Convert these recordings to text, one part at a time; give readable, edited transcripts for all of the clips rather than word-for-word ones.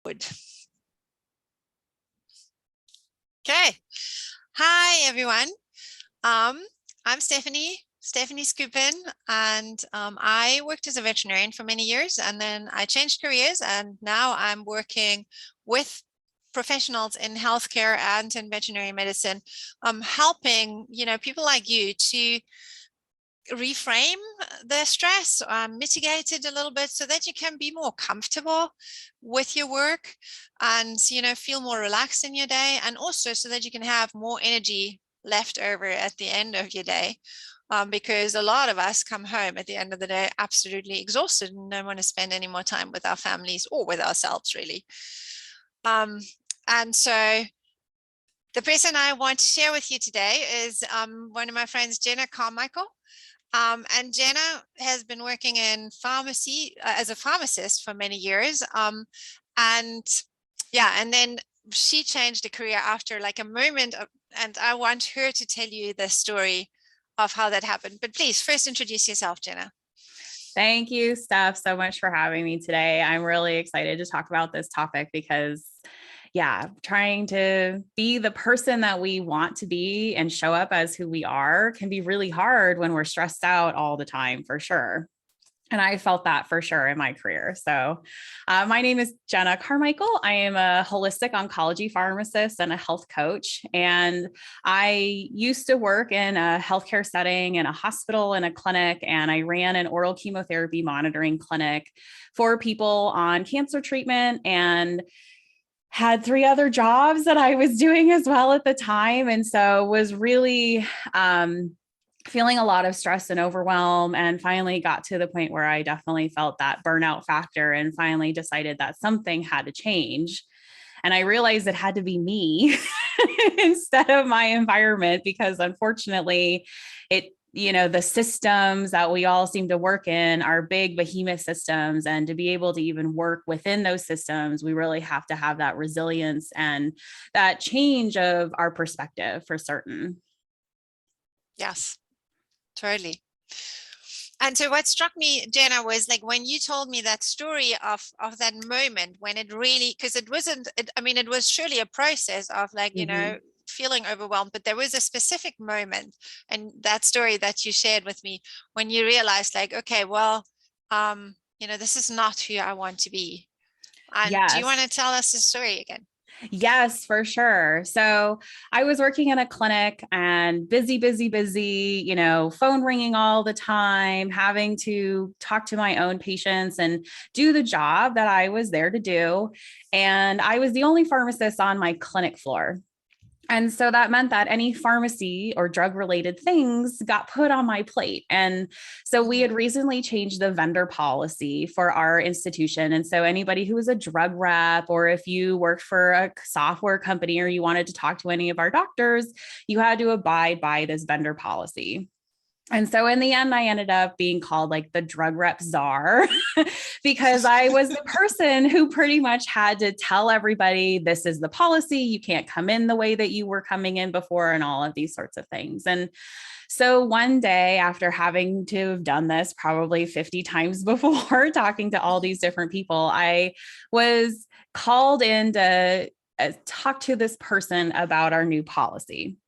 Good. Okay. Hi, everyone. I'm Stephanie Skupin, and I worked as a veterinarian for many years, and then I changed careers, and now I'm working with professionals in healthcare and in veterinary medicine, helping, people like you to reframe the stress, mitigate it a little bit so that you can be more comfortable with your work and, feel more relaxed in your day, and also so that you can have more energy left over at the end of your day. Because a lot of us come home at the end of the day absolutely exhausted and don't want to spend any more time with our families or with ourselves, really. And so the person I want to share with you today is one of my friends, Jenna Carmichael. And Jenna has been working in pharmacy as a pharmacist for many years. And then she changed a career after like a moment and I want her to tell you the story of how that happened. But please first introduce yourself, Jenna. Thank you, Steph, so much for having me today. I'm really excited to talk about this topic because trying to be the person that we want to be and show up as who we are can be really hard when we're stressed out all the time, for sure. And I felt that for sure in my career. So my name is Jenna Carmichael. I am a holistic oncology pharmacist and a health coach. And I used to work in a healthcare setting in a hospital and a clinic, and I ran an oral chemotherapy monitoring clinic for people on cancer treatment and had 3 other jobs that I was doing as well at the time. And so was really feeling a lot of stress and overwhelm, and finally got to the point where I definitely felt that burnout factor and finally decided that something had to change. And I realized it had to be me instead of my environment, because unfortunately the systems that we all seem to work in are big behemoth systems. And to be able to even work within those systems, we really have to have that resilience and that change of our perspective for certain. Yes, totally. And so what struck me, Jenna, was like when you told me that story of that moment when it really, because it was surely a process of like, feeling overwhelmed, but there was a specific moment, and that story that you shared with me when you realized like, okay, well, this is not who I want to be. And do you want to tell us the story again? Yes, for sure. So I was working in a clinic and busy, phone ringing all the time, having to talk to my own patients and do the job that I was there to do. And I was the only pharmacist on my clinic floor. And so that meant that any pharmacy or drug related things got put on my plate. And so we had recently changed the vendor policy for our institution. And so anybody who was a drug rep, or if you worked for a software company or you wanted to talk to any of our doctors, you had to abide by this vendor policy. And so in the end, I ended up being called like the drug rep czar because I was the person who pretty much had to tell everybody, this is the policy. You can't come in the way that you were coming in before, and all of these sorts of things. And so one day, after having to have done this probably 50 times before, talking to all these different people, I was called in to talk to this person about our new policy.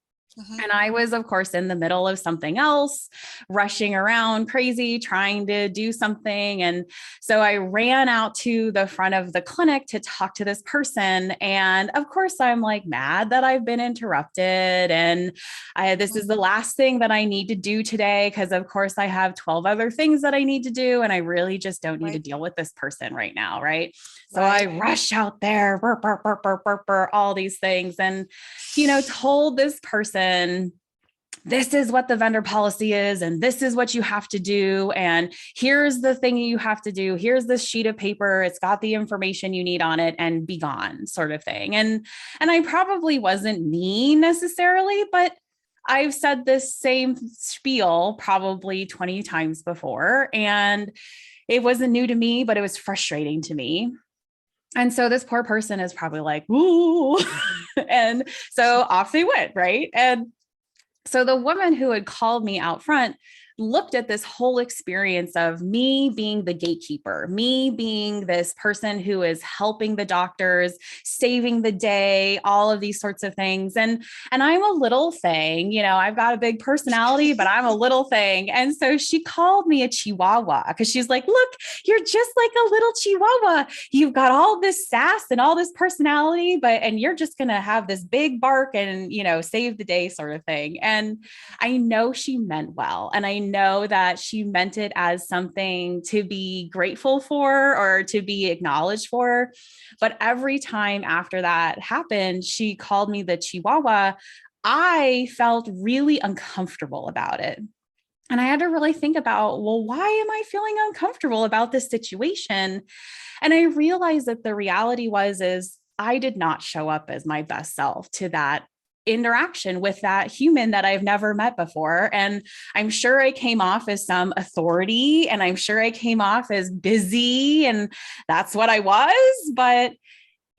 And I was, of course, in the middle of something else, rushing around crazy, trying to do something. And so I ran out to the front of the clinic to talk to this person. And of course, I'm like mad that I've been interrupted. And this is the last thing that I need to do today, because of course I have 12 other things that I need to do. And I really just don't need to deal with this person right now. Right. So I rush out there, burr, burr, burr, burr, burr, burr, all these things. And, told this person, this is what the vendor policy is, and this is what you have to do. And here's the thing you have to do. Here's this sheet of paper. It's got the information you need on it, and be gone, sort of thing. And I probably wasn't mean necessarily, but I've said this same spiel probably 20 times before, and it wasn't new to me, but it was frustrating to me. And so this poor person is probably like, ooh. And so off they went, right? And so the woman who had called me out front looked at this whole experience of me being the gatekeeper, me being this person who is helping the doctors, saving the day, all of these sorts of things. And I'm a little thing, you know, I've got a big personality, but I'm a little thing. And so she called me a chihuahua because she's like, look, you're just like a little chihuahua. You've got all this sass and all this personality, and you're just going to have this big bark and, you know, save the day sort of thing. And I know she meant well. And I know that she meant it as something to be grateful for or to be acknowledged for. But every time after that happened, she called me the chihuahua. I felt really uncomfortable about it. And I had to really think about, well, why am I feeling uncomfortable about this situation? And I realized that the reality is I did not show up as my best self to that interaction with that human that I've never met before. And I'm sure I came off as some authority, and I'm sure I came off as busy, and that's what I was. But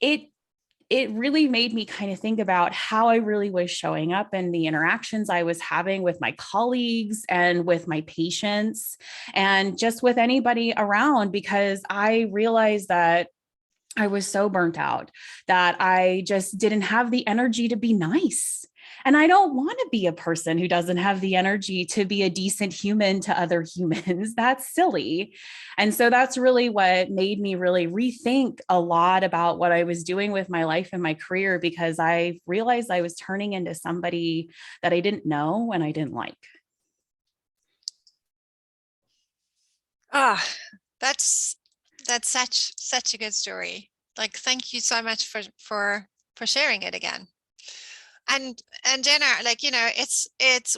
it really made me kind of think about how I really was showing up in the interactions I was having with my colleagues and with my patients and just with anybody around, because I realized that I was so burnt out that I just didn't have the energy to be nice. And I don't want to be a person who doesn't have the energy to be a decent human to other humans. That's silly. And so that's really what made me really rethink a lot about what I was doing with my life and my career, because I realized I was turning into somebody that I didn't know and I didn't like. Ah, that's such a good story. Like, thank you so much for sharing it again. And Jenna, like, you know, it's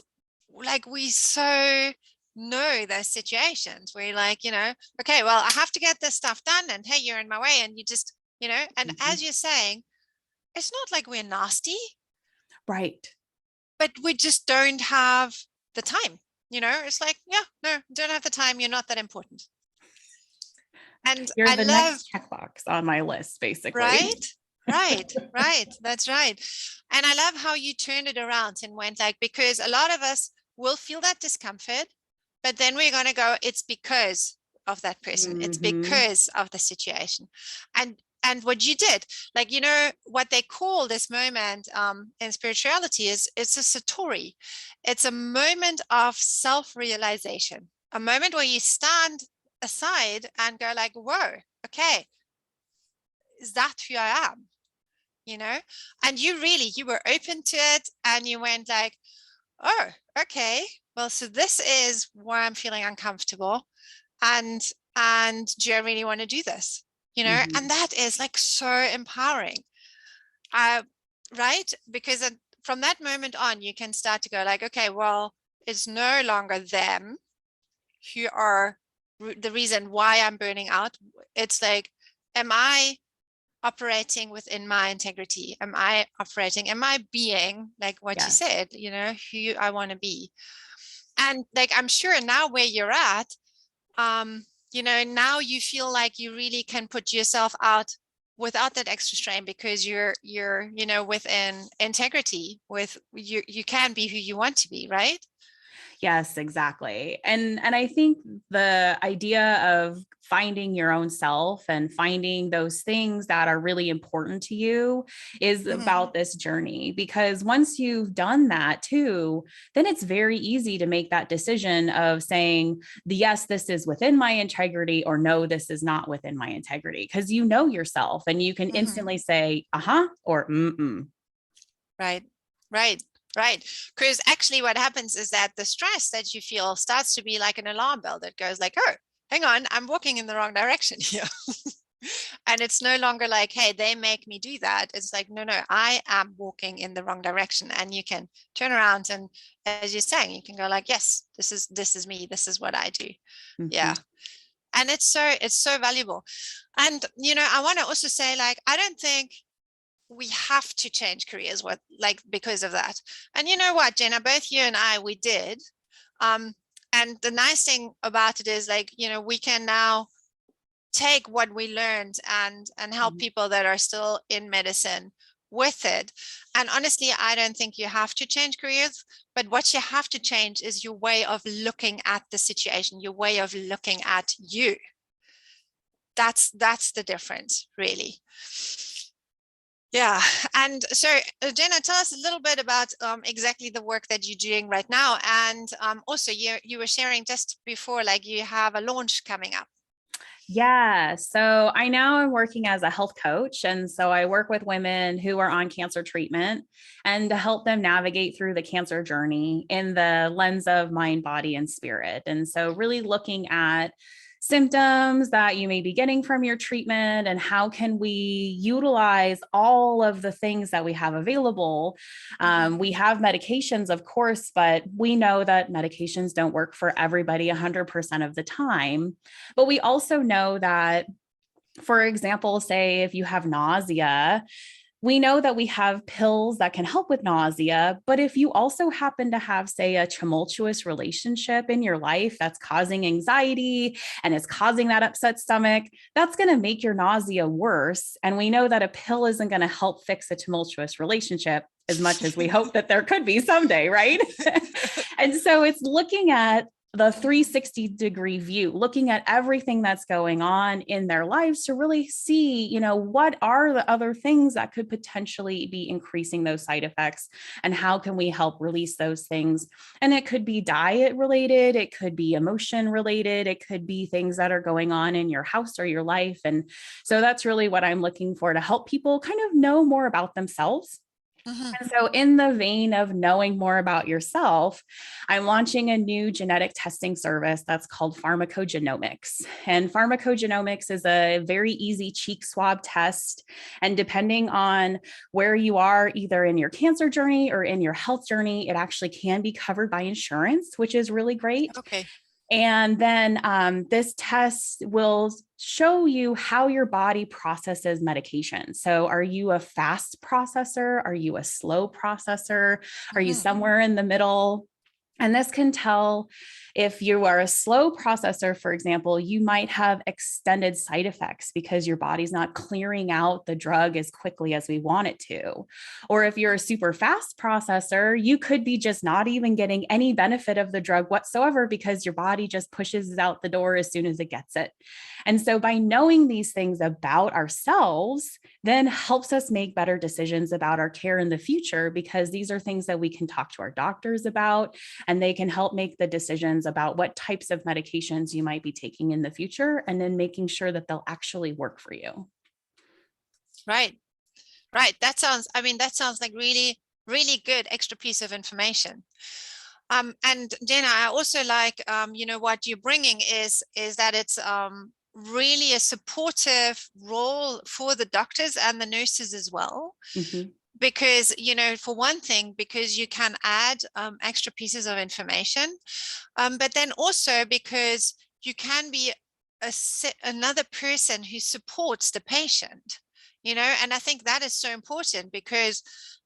like we so know those situations where you're like, you know, okay, well, I have to get this stuff done, and hey, you're in my way, and you just, you know, and as you're saying, it's not like we're nasty, Right. but we just don't have the time. You know, it's like, yeah, no, don't have the time. You're not that important. And You're I the love, next checkbox on my list, basically. right? Right. That's right. And I love how you turned it around and went like, because a lot of us will feel that discomfort, but then we're going to go, it's because of that person. It's because of the situation. And what you did, like, you know, what they call this moment in spirituality is it's a satori. It's a moment of self-realization, a moment where you stand aside and go like, whoa, okay, is that who I am? You know, and you were open to it, and you went like, oh, okay, well, so this is why I'm feeling uncomfortable, and do I really want to do this? You know, and that is like so empowering, right? Because from that moment on, you can start to go like, okay, well, it's no longer them who are the reason why I'm burning out. It's like, am I operating within my integrity? Am I being like what you said, you know, who I want to be? And like, I'm sure now where you're at, you know, now you feel like you really can put yourself out without that extra strain, because you're, you know, within integrity with you can be who you want to be, right? Yes, exactly. And I think the idea of finding your own self and finding those things that are really important to you is about this journey, because once you've done that too, then it's very easy to make that decision of saying, yes, this is within my integrity, or no, this is not within my integrity, because you know yourself and you can instantly say, uh-huh, or mm-mm. Right. Because actually what happens is that the stress that you feel starts to be like an alarm bell that goes like, oh, hang on, I'm walking in the wrong direction here. And it's no longer like, hey, they make me do that. It's like, no, I am walking in the wrong direction. And you can turn around and, as you're saying, you can go like, yes, this is me. This is what I do. Yeah. And it's so valuable. And, you know, I want to also say, like, I don't think we have to change careers because of that. And you know what, Jenna, both you and I, we did. And the nice thing about it is, like, you know, we can now take what we learned and help people that are still in medicine with it. And honestly, I don't think you have to change careers, but what you have to change is your way of looking at the situation, your way of looking at you. That's the difference, really. Yeah. And so, Jenna, tell us a little bit about exactly the work that you're doing right now. And also, you were sharing just before, like you have a launch coming up. Yeah. So I now am working as a health coach. And so I work with women who are on cancer treatment and to help them navigate through the cancer journey in the lens of mind, body, and spirit. And so really looking at symptoms that you may be getting from your treatment and how can we utilize all of the things that we have available. We have medications, of course, but we know that medications don't work for everybody 100% of the time. But we also know that, for example, say if you have nausea, we know that we have pills that can help with nausea, but if you also happen to have, say, a tumultuous relationship in your life that's causing anxiety and is causing that upset stomach, that's going to make your nausea worse. And we know that a pill isn't going to help fix a tumultuous relationship as much as we hope that there could be someday, right? And so it's looking at the 360-degree view, looking at everything that's going on in their lives to really see, what are the other things that could potentially be increasing those side effects and how can we help release those things? And it could be diet related, it could be emotion related, it could be things that are going on in your house or your life. And so that's really what I'm looking for, to help people kind of know more about themselves. And so in the vein of knowing more about yourself, I'm launching a new genetic testing service that's called pharmacogenomics. And pharmacogenomics is a very easy cheek swab test. And depending on where you are, either in your cancer journey or in your health journey, it actually can be covered by insurance, which is really great. Okay. And then this test will show you how your body processes medication. So are you a fast processor? Are you a slow processor? Are you somewhere in the middle? And this can tell if you are a slow processor, for example, you might have extended side effects because your body's not clearing out the drug as quickly as we want it to. Or if you're a super fast processor, you could be just not even getting any benefit of the drug whatsoever because your body just pushes it out the door as soon as it gets it. And so by knowing these things about ourselves, then helps us make better decisions about our care in the future, because these are things that we can talk to our doctors about, and they can help make the decisions about what types of medications you might be taking in the future, and then making sure that they'll actually work for you. Right. Right. That sounds like really, really good extra piece of information. And Jenna, I also like, what you're bringing is that it's really a supportive role for the doctors and the nurses as well. Because, for one thing, because you can add extra pieces of information, but then also because you can be another person who supports the patient, and I think that is so important because,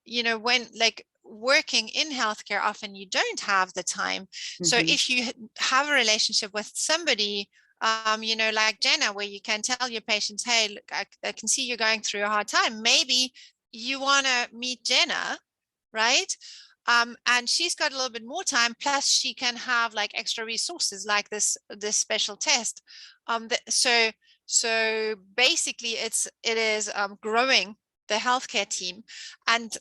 when like working in healthcare, often you don't have the time. So if you have a relationship with somebody, like Jenna, where you can tell your patients, hey, look, I can see you're going through a hard time. Maybe you want to meet Jenna, right? And she's got a little bit more time, plus she can have like extra resources like this special test. So basically it is growing the healthcare team. And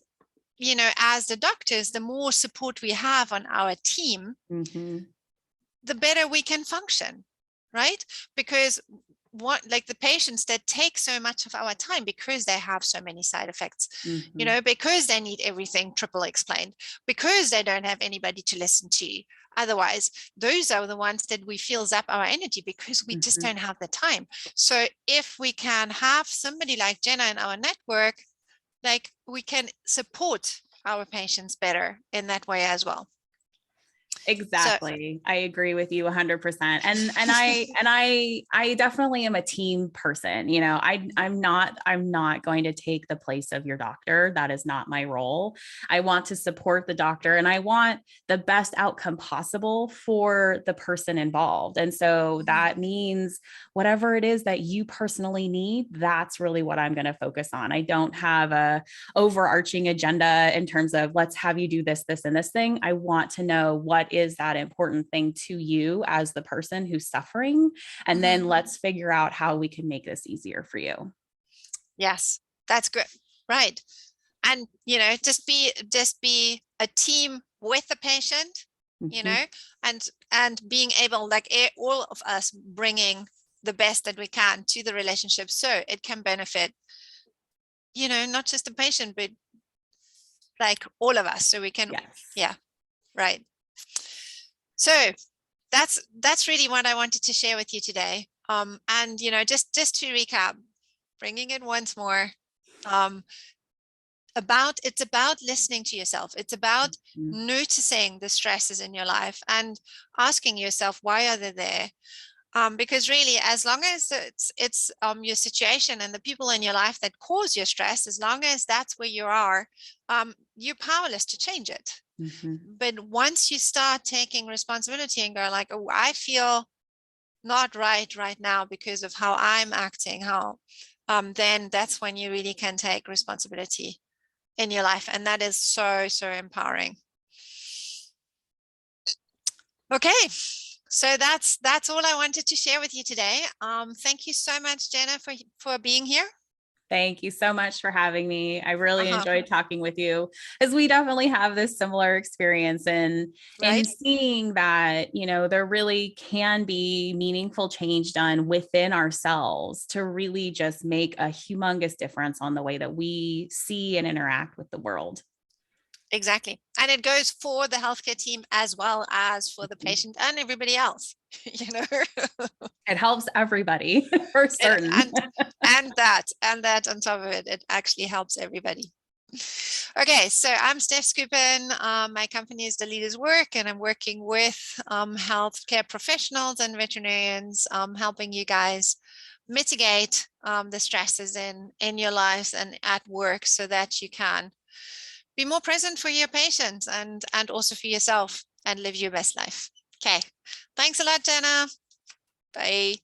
as the doctors, the more support we have on our team, the better we can function, right? Because the patients that take so much of our time because they have so many side effects, because they need everything triple explained, because they don't have anybody to listen to. Otherwise, those are the ones that we feel zap our energy because we just don't have the time. So if we can have somebody like Jenna in our network, like we can support our patients better in that way as well. So, Exactly. I agree with you 100%. And I definitely am a team person. You know, I'm not going to take the place of your doctor. That is not my role. I want to support the doctor and I want the best outcome possible for the person involved. And so that means whatever it is that you personally need, that's really what I'm going to focus on. I don't have a overarching agenda in terms of let's have you do this, this, and this thing. I want to know what is that important thing to you as the person who's suffering. And then let's figure out how we can make this easier for you. yes, that's good. Right. And, just be a team with the patient, Mm-hmm. and being able, like all of us bringing the best that we can to the relationship so it can benefit, not just the patient, but like all of us. So we can, Yes. yeah, right. So that's really what I wanted to share with you today. And just to recap, bringing it once more, um, it's about listening to yourself. It's about Mm-hmm. noticing the stresses in your life and asking yourself, why are they there? Because really, as long as it's your situation and the people in your life that cause your stress, as long as that's where you are, you're powerless to change it. Mm-hmm. But once you start taking responsibility and go like, oh, I feel not right now because of how I'm acting, then that's when you really can take responsibility in your life. And that is so, so empowering. Okay. So that's all I wanted to share with you today. Thank you so much, Jenna, for being here. Thank you so much for having me. I really Uh-huh. enjoyed talking with you as we definitely have this similar experience in Right. seeing that, there really can be meaningful change done within ourselves to really just make a humongous difference on the way that we see and interact with the world. Exactly. And it goes for the healthcare team as well as for the patient and everybody else, you know. It helps everybody for and, certain. and and that on top of it, it actually helps everybody. Okay, so I'm Stef Skupin. My company is The Leaders Work, and I'm working with healthcare professionals and veterinarians, helping you guys mitigate the stresses in your lives and at work so that you can be more present for your patients and also for yourself and live your best life. Okay, thanks a lot, Jenna. Bye.